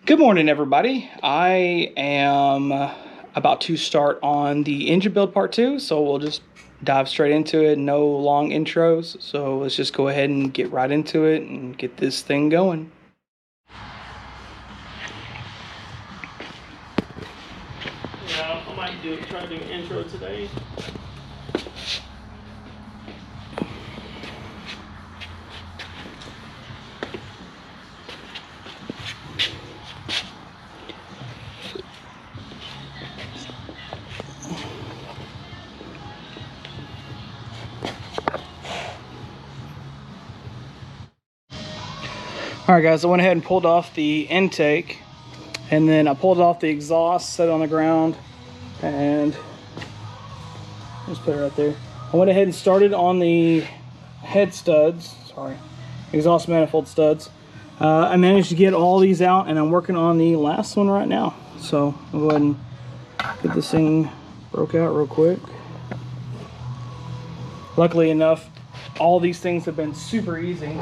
Good morning, everybody. I am about to start on the engine build part 2, so we'll just dive straight into it. No long intros, so let's just go ahead and get right into it and get this thing going. Yeah, I might try to do an intro today. Alright guys, I went ahead and pulled off the intake, and then I pulled off the exhaust, set it on the ground, and just put it right there. I went ahead and started on the head studs, exhaust manifold studs. I managed to get all these out, and I'm working on the last one right now. So I'll go ahead and get this thing broke out real quick. Luckily enough, all these things have been super easy.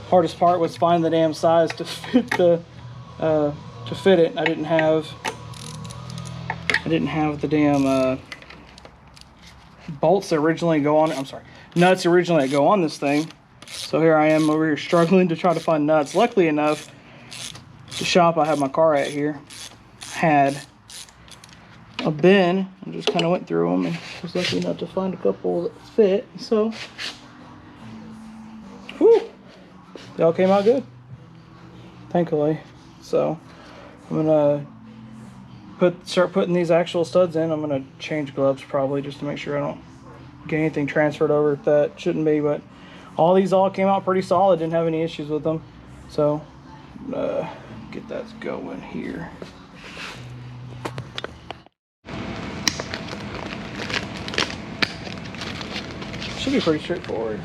Hardest part was finding the damn size to fit the fit it. I didn't have the damn bolts that originally go on. Nuts originally that go on this thing. So here I am over here struggling to try to find nuts. Luckily enough, the shop I have my car at here had a bin. I just kind of went through them and was lucky enough to find a couple that fit. So, whew, they all came out good, thankfully. So I'm gonna start putting these actual studs in. I'm gonna change gloves probably just to make sure I don't get anything transferred over that shouldn't be, but all these came out pretty solid, didn't have any issues with them. So get that going here. Should be pretty straightforward.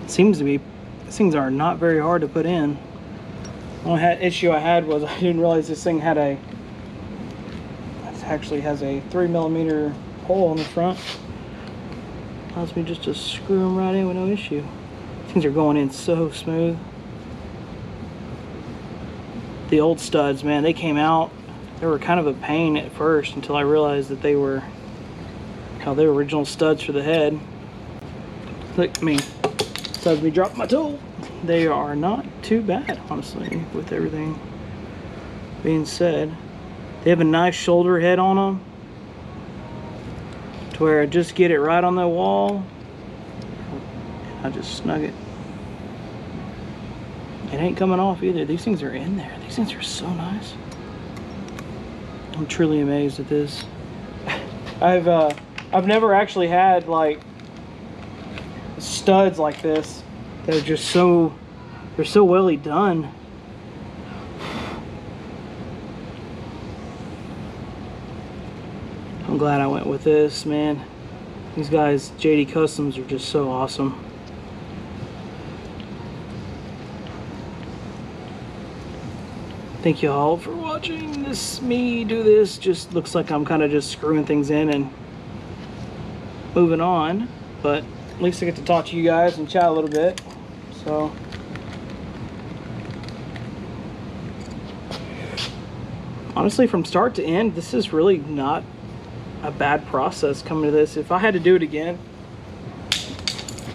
Seems to be, these things are not very hard to put in. The only issue I had was I didn't realize this thing had it actually has a 3mm hole in the front. Allows me just to screw them right in with no issue. Things are going in so smooth. The old studs, man, they came out. They were kind of a pain at first until I realized that they were original studs for the head. Look, I mean, studs me drop my tool. they are not too bad, honestly, with everything being said. They have a nice shoulder head on them, to where I just get it right on the wall. I just snug it. It ain't coming off either. These things are in there. These things are so nice. I'm truly amazed at this. I've never actually had like studs like this. They're just so, they're so well done. I'm glad I went with this, man. These guys, JD Customs, are just so awesome. Thank you all for watching me do this. Just looks like I'm kind of just screwing things in and moving on, but at least I get to talk to you guys and chat a little bit. So honestly, from start to end, this is really not a bad process coming to this. If I had to do it again,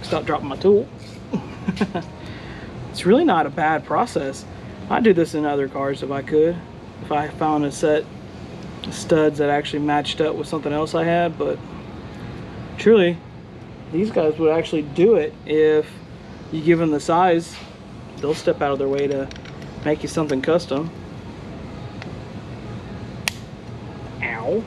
stop dropping my tool. It's really not a bad process. I'd do this in other cars if I could, if I found a set of studs that actually matched up with something else I had. But truly, these guys would actually do it. If you give them the size, they'll step out of their way to make you something custom. Ow.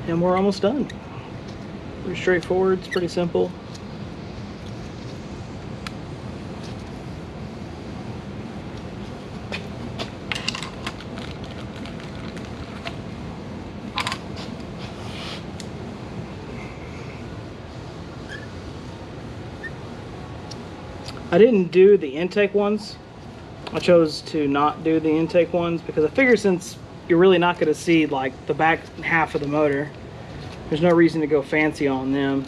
And we're almost done. Pretty straightforward, it's pretty simple. I didn't do the intake ones. I chose to not do the intake ones because I figure since you're really not going to see like the back half of the motor, there's no reason to go fancy on them.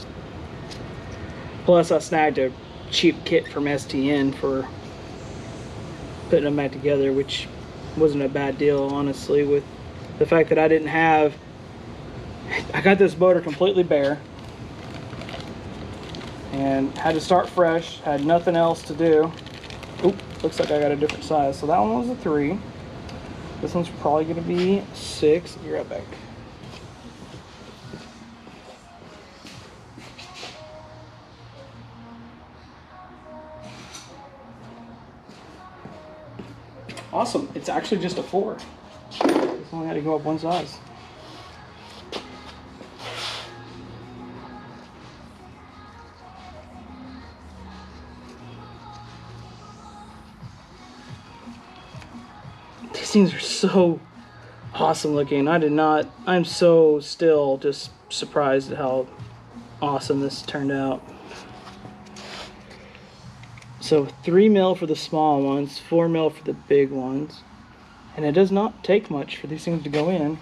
Plus I snagged a cheap kit from STN for putting them back together, which wasn't a bad deal, honestly, with the fact that I got this motor completely bare and had to start fresh, had nothing else to do. Oop, looks like I got a different size. So that one was a 3. This one's probably gonna be 6. Be right back. Awesome, it's actually just a 4. It's only had to go up one size. These things are so awesome looking. I'm so still just surprised at how awesome this turned out. So 3 mil for the small ones, 4 mil for the big ones. And it does not take much for these things to go in.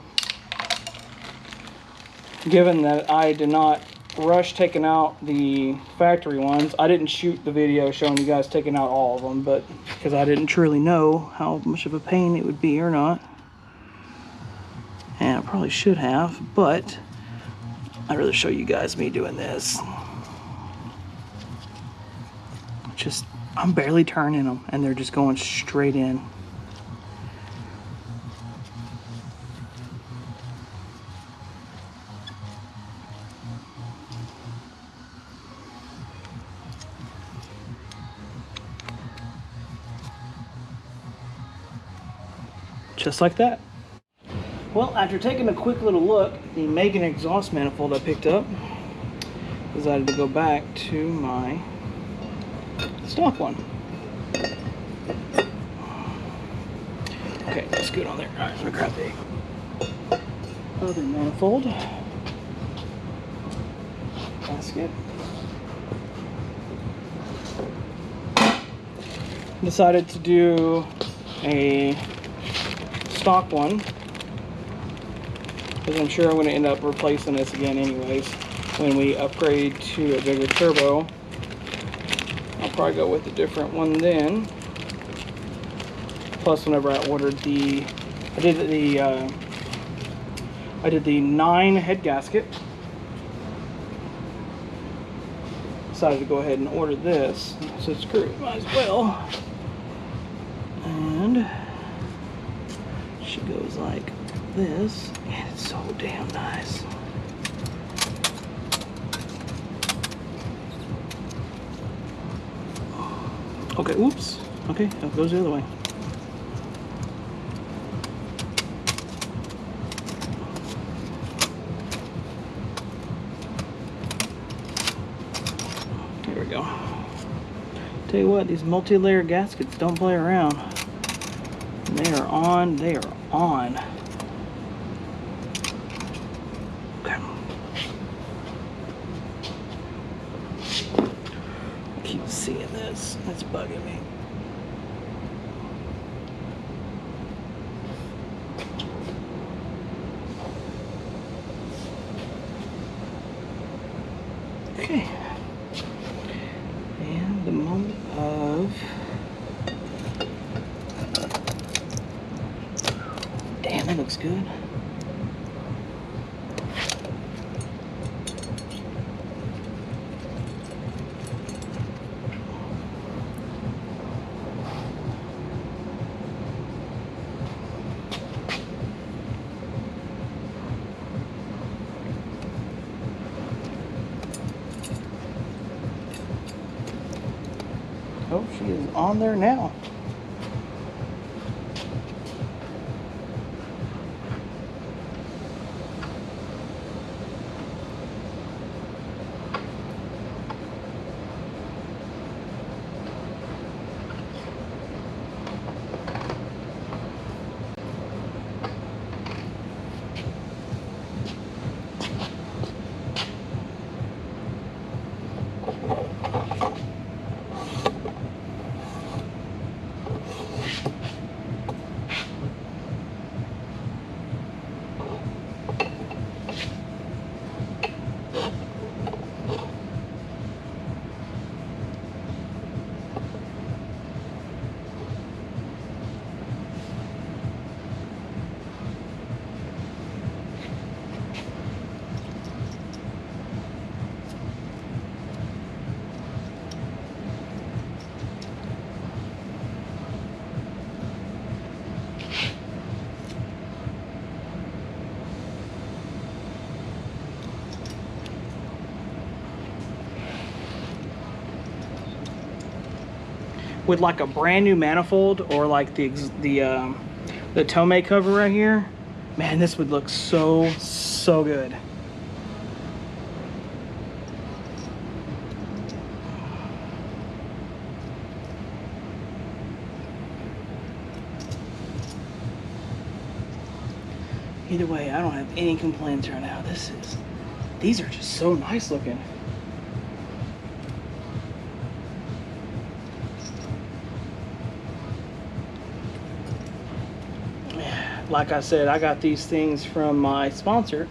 Given that I did not rush taking out the factory ones, I didn't shoot the video showing you guys taking out all of them, but because I didn't truly know how much of a pain it would be or not. And I probably should have, but I'd rather show you guys me doing this. I'm barely turning them and they're just going straight in. Just like that. Well, after taking a quick little look at the Megan exhaust manifold I picked up, decided to go back to my stock one. Okay, that's good on there. All right, I'm gonna grab the other manifold basket. Decided to do a stock one because I'm sure I'm going to end up replacing this again anyways. when we upgrade to a bigger turbo, I'll probably go with a different one then. Plus, whenever I ordered I did the 9 head gasket. Decided to go ahead and order this, so screw it, might as well. And she goes like this, and it's so damn nice. Okay, oops. Okay, it goes the other way. There we go. Tell you what, these multi-layer gaskets don't play around. They are on, they are on. Okay. I keep seeing this. It's bugging me. Okay. And the moment of... Damn, that looks good. Oh, she is on there now. With like a brand new manifold or like the Tomei cover right here, man, this would look so good. Either way, I don't have any complaints right now. These are just so nice looking. Like I said, I got these things from my sponsor,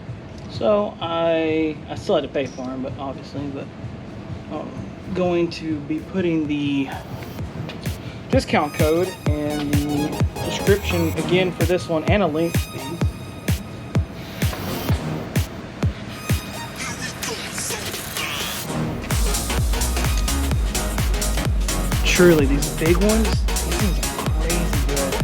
so I still had to pay for them, but obviously, I'm going to be putting the discount code in the description again for this one and a link to these. Truly, these big ones, these things are crazy good.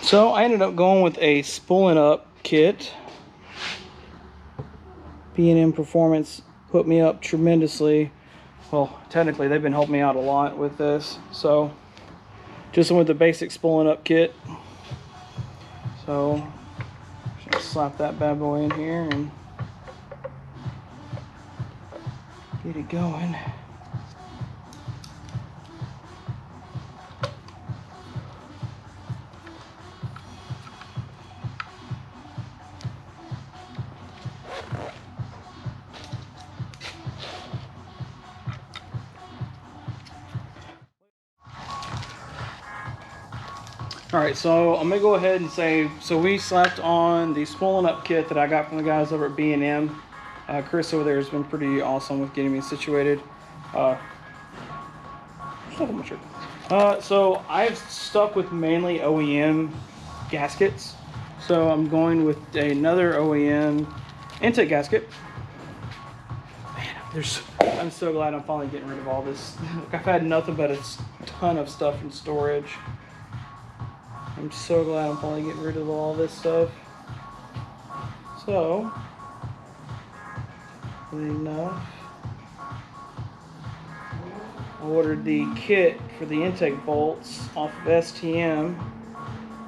So I ended up going with a spooling up kit. B&M Performance put me up tremendously. Well, technically they've been helping me out a lot with this. So just went with the basic spooling up kit. So just slap that bad boy in here and get it going. Alright, so I'm going to go ahead and say, so we slapped on the spooling up kit that I got from the guys over at B&M. Chris over there has been pretty awesome with getting me situated. So I've stuck with mainly OEM gaskets. So I'm going with another OEM intake gasket. Man, I'm so glad I'm finally getting rid of all this. I've had nothing but a ton of stuff in storage. I'm so glad I'm finally getting rid of all this stuff. So, enough. I ordered the kit for the intake bolts off of STM.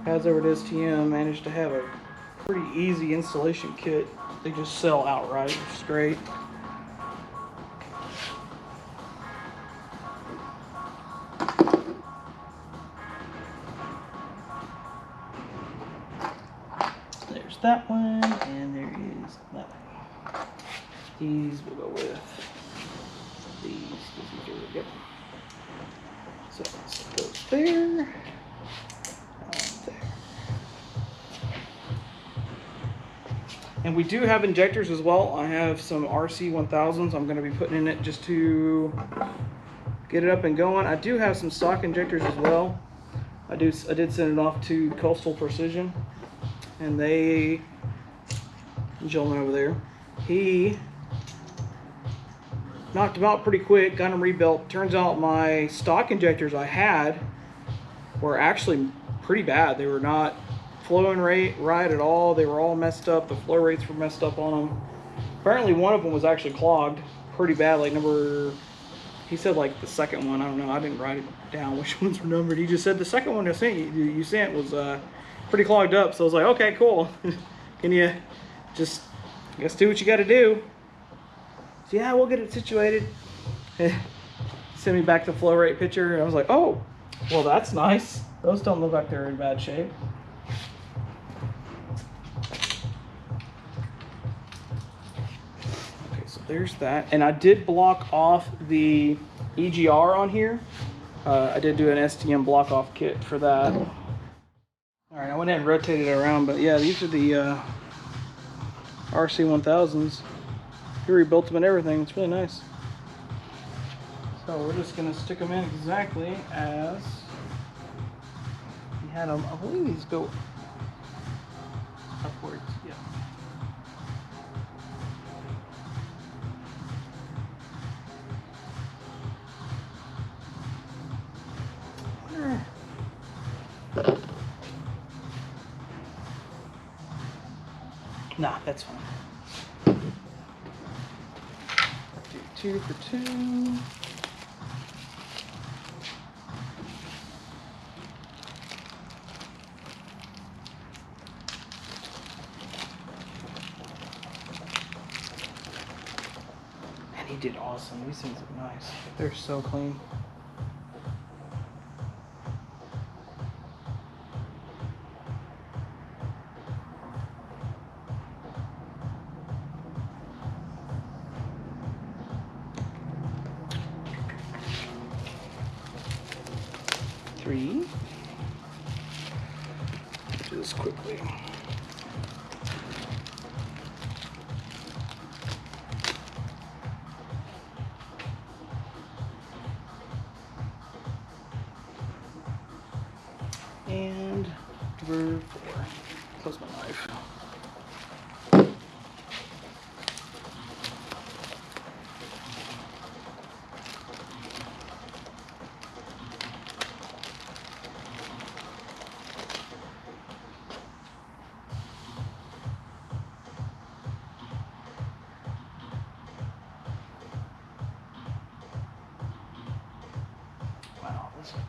Guys over at STM managed to have a pretty easy installation kit. They just sell outright, which is great. There's that one, and there is that one. These will go with these. Yep. So let's go there. There. And we do have injectors as well. I have some RC 1000s I'm going to be putting in it just to get it up and going. I do have some stock injectors as well. I did send it off to Coastal Precision, and the gentleman over there, he knocked them out pretty quick, got them rebuilt. Turns out my stock injectors I had were actually pretty bad. They were not flowing right at all. They were all messed up. The flow rates were messed up on them. Apparently one of them was actually clogged pretty bad, like he said like the second one. I don't know, I didn't write it down which ones were numbered. He just said the second one you sent was pretty clogged up. So I was like, okay, cool. Can you just, I guess, do what you got to do? So yeah, we'll get it situated. Send me back the flow rate picture. And I was like, oh, well, that's nice. Those don't look like they're in bad shape. Okay, so there's that. And I did block off the EGR on here. I did do an STM block off kit for that. All right, I went ahead and rotated it around, but yeah, these are the RC 1000s. He rebuilt them and everything. It's really nice. So we're just gonna stick them in exactly as we had them. I believe these go upwards. Yeah. Nah, that's fine. Do 2 for 2. And he did awesome. These things look nice. They're so clean. Do this quickly. And number 4. Close my knife.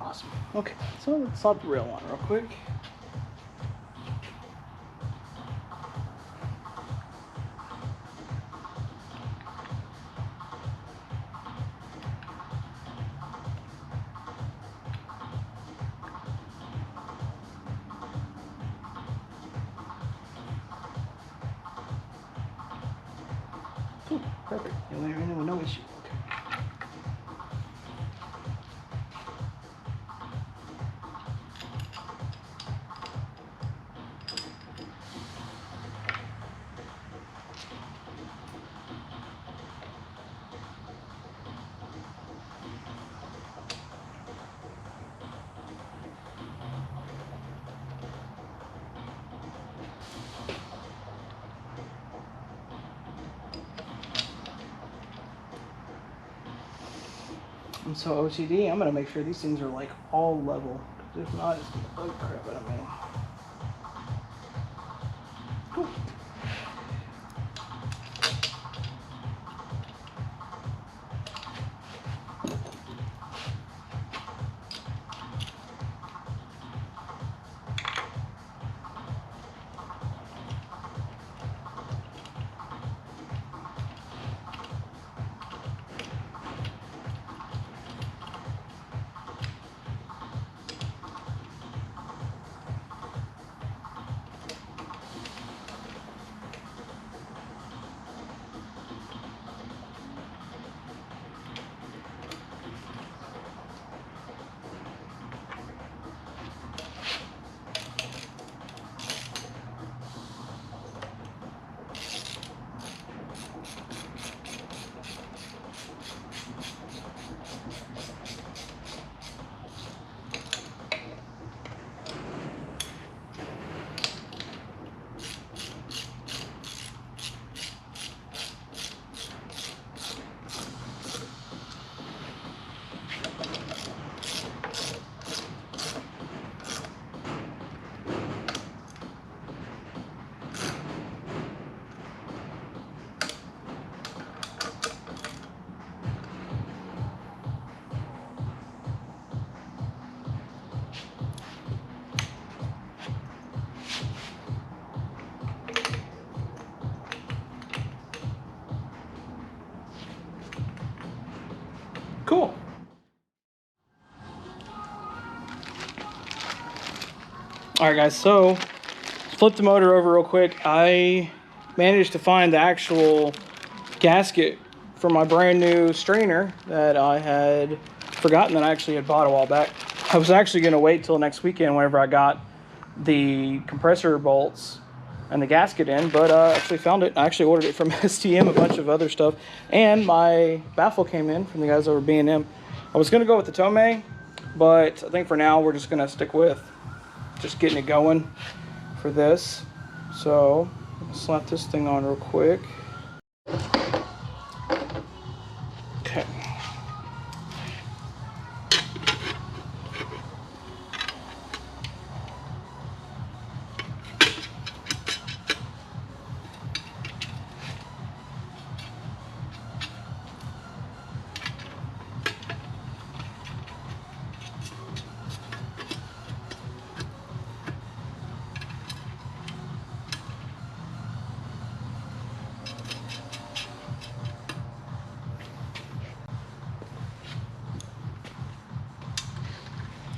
Awesome. Okay, so let's slap the rail on real quick. Cool, perfect. No issue. Okay. And so OCD, I'm gonna make sure these things are like all level. If not, it's gonna bug the crap out of me. Cool. Cool. All right, guys, so flip the motor over real quick. I managed to find the actual gasket for my brand new strainer that I had forgotten that I actually had bought a while back. I was actually going to wait till next weekend whenever I got the compressor bolts and the gasket in, but I actually found it. I actually ordered it from STM, a bunch of other stuff, and my baffle came in from the guys over B&M. I was going to go with the Tomei, but I think for now we're just going to stick with just getting it going for this. So slap this thing on real quick. Okay.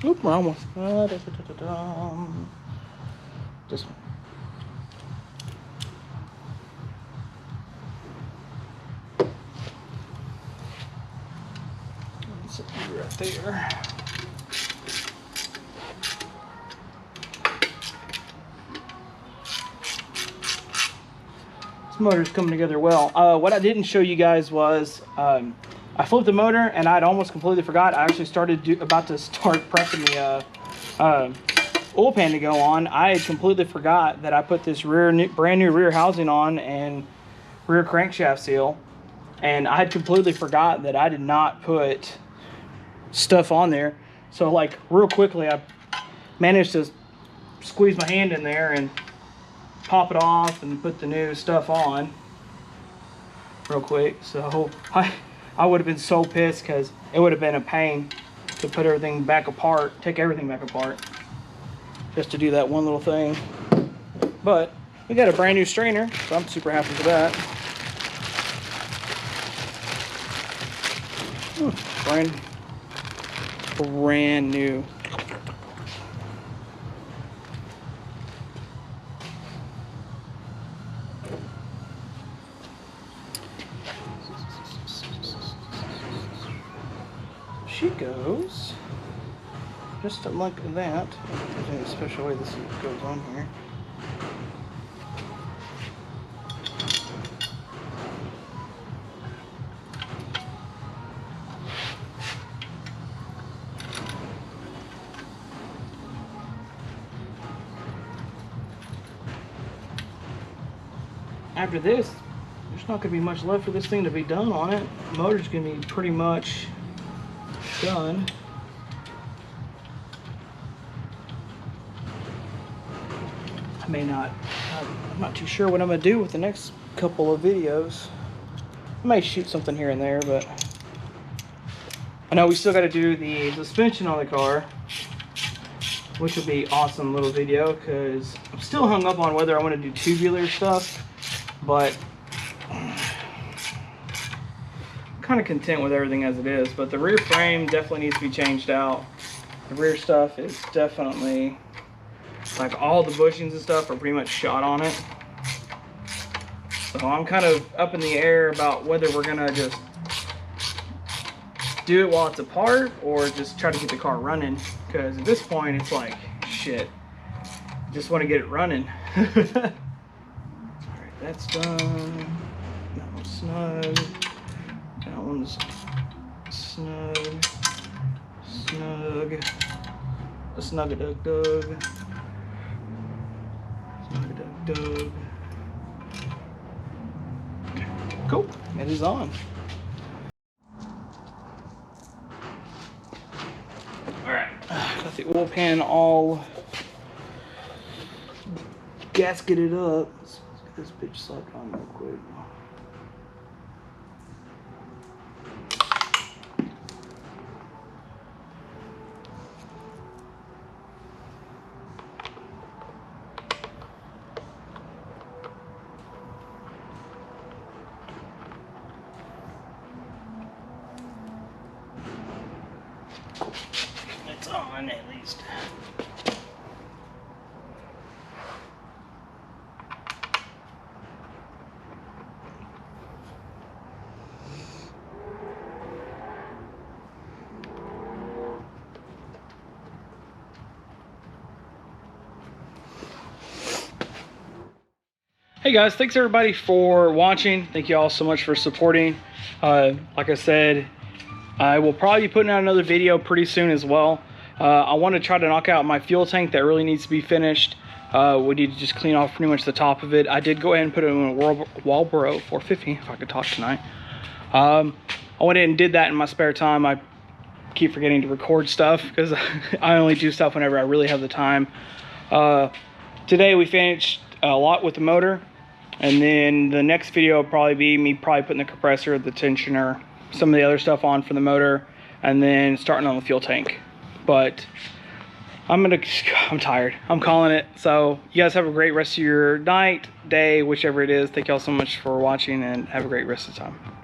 Oop, wrong one. This one. Let's set you right there. This motor's coming together well. What I didn't show you guys was I flipped the motor and I'd almost completely forgot. I actually about to start pressing the oil pan to go on. I had completely forgot that I put this brand new rear housing on and rear crankshaft seal, and I had completely forgot that I did not put stuff on there. So like real quickly I managed to squeeze my hand in there and pop it off and put the new stuff on real quick. So I would have been so pissed because it would have been a pain to put everything back apart, take everything back apart, just to do that one little thing. But we got a brand new strainer, so I'm super happy for that. Brand new. She goes just like that. There's any special way this goes on here. After this, there's not going to be much left for this thing to be done on it. The motor's going to be pretty much done. I'm not too sure what I'm going to do with the next couple of videos. I may shoot something here and there, but I know we still got to do the suspension on the car, which will be awesome little video, because I'm still hung up on whether I want to do tubular stuff. But I'm kind of content with everything as it is. But the rear frame definitely needs to be changed out. The rear stuff is definitely, like, all the bushings and stuff are pretty much shot on it. So I'm kind of up in the air about whether we're gonna just do it while it's apart or just try to get the car running. Because at this point it's like, shit, I just want to get it running. That's done. That one's snug. That one's snug. Snug. A snug-a-dug-dug. Snug-a-dug-dug. Okay, cool. It is on. Alright. Got the oil pan all gasketed up. This bitch slapped on real quick. It's on at least. Hey guys, thanks everybody for watching. Thank you all so much for supporting. Like I said, I will probably be putting out another video pretty soon as well. I want to try to knock out my fuel tank that really needs to be finished. We need to just clean off pretty much the top of it. I did go ahead and put it in a Walboro 450, if I could talk tonight. I went in and did that in my spare time. I keep forgetting to record stuff because I only do stuff whenever I really have the time. Today we finished a lot with the motor. And then the next video will probably be me putting the compressor, the tensioner, some of the other stuff on for the motor, and then starting on the fuel tank. But I'm tired. I'm calling it. So you guys have a great rest of your night, day, whichever it is. Thank y'all so much for watching and have a great rest of the time.